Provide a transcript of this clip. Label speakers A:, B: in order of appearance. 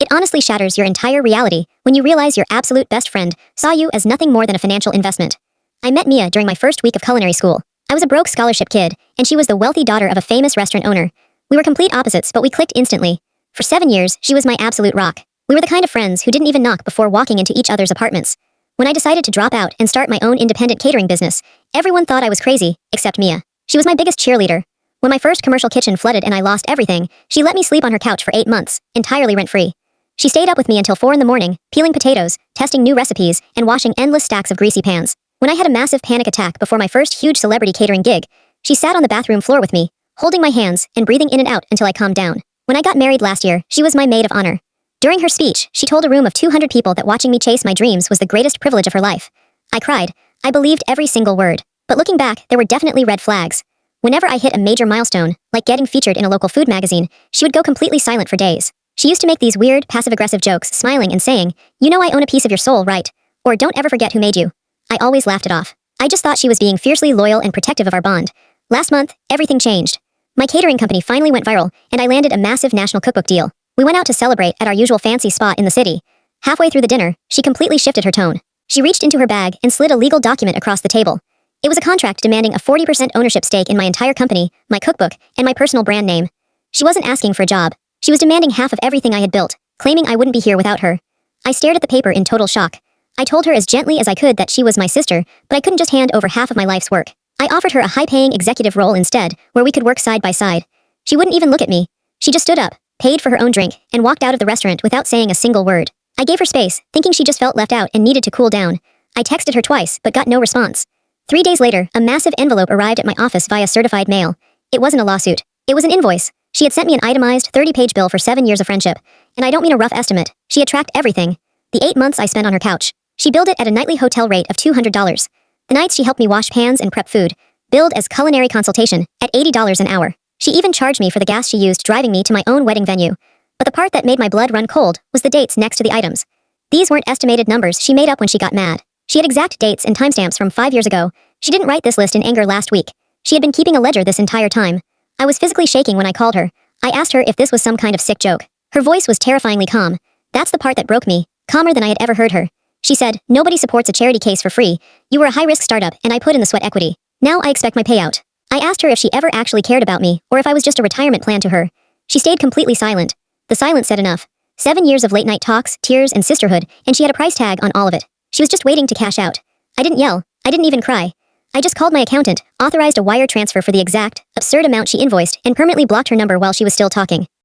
A: It honestly shatters your entire reality when you realize your absolute best friend saw you as nothing more than a financial investment. I met Mia during my first week of culinary school. I was a broke scholarship kid, and she was the wealthy daughter of a famous restaurant owner. We were complete opposites, but we clicked instantly. For 7 years, she was my absolute rock. We were the kind of friends who didn't even knock before walking into each other's apartments. When I decided to drop out and start my own independent catering business, everyone thought I was crazy, except Mia. She was my biggest cheerleader. When my first commercial kitchen flooded and I lost everything, she let me sleep on her couch for 8 months, entirely rent-free. She stayed up with me until 4 in the morning, peeling potatoes, testing new recipes, and washing endless stacks of greasy pans. When I had a massive panic attack before my first huge celebrity catering gig, she sat on the bathroom floor with me, holding my hands and breathing in and out until I calmed down. When I got married last year, she was my maid of honor. During her speech, she told a room of 200 people that watching me chase my dreams was the greatest privilege of her life. I cried. I believed every single word. But looking back, there were definitely red flags. Whenever I hit a major milestone, like getting featured in a local food magazine, she would go completely silent for days. She used to make these weird, passive-aggressive jokes, smiling and saying, "You know I own a piece of your soul, right?" Or "Don't ever forget who made you." I always laughed it off. I just thought she was being fiercely loyal and protective of our bond. Last month, everything changed. My catering company finally went viral, and I landed a massive national cookbook deal. We went out to celebrate at our usual fancy spot in the city. Halfway through the dinner, she completely shifted her tone. She reached into her bag and slid a legal document across the table. It was a contract demanding a 40% ownership stake in my entire company, my cookbook, and my personal brand name. She wasn't asking for a job. She was demanding half of everything I had built, claiming I wouldn't be here without her. I stared at the paper in total shock. I told her as gently as I could that she was my sister, but I couldn't just hand over half of my life's work. I offered her a high-paying executive role instead, where we could work side by side. She wouldn't even look at me. She just stood up, paid for her own drink, and walked out of the restaurant without saying a single word. I gave her space, thinking she just felt left out and needed to cool down. I texted her twice, but got no response. 3 days later, a massive envelope arrived at my office via certified mail. It wasn't a lawsuit. It was an invoice. She had sent me an itemized 30-page bill for 7 years of friendship. And I don't mean a rough estimate. She had tracked everything. The 8 months I spent on her couch. She billed it at a nightly hotel rate of $200. The nights she helped me wash pans and prep food, billed as culinary consultation, at $80 an hour. She even charged me for the gas she used driving me to my own wedding venue. But the part that made my blood run cold was the dates next to the items. These weren't estimated numbers she made up when she got mad. She had exact dates and timestamps from 5 years ago. She didn't write this list in anger last week. She had been keeping a ledger this entire time. I was physically shaking when I called her. I asked her if this was some kind of sick joke. Her voice was terrifyingly calm. That's the part that broke me, calmer than I had ever heard her. She said, "Nobody supports a charity case for free. You were a high-risk startup, and I put in the sweat equity. Now I expect my payout." I asked her if she ever actually cared about me, or if I was just a retirement plan to her. She stayed completely silent. The silence said enough. 7 years of late-night talks, tears, and sisterhood, and she had a price tag on all of it. She was just waiting to cash out. I didn't yell. I didn't even cry. I just called my accountant, authorized a wire transfer for the exact, absurd amount she invoiced, and permanently blocked her number while she was still talking.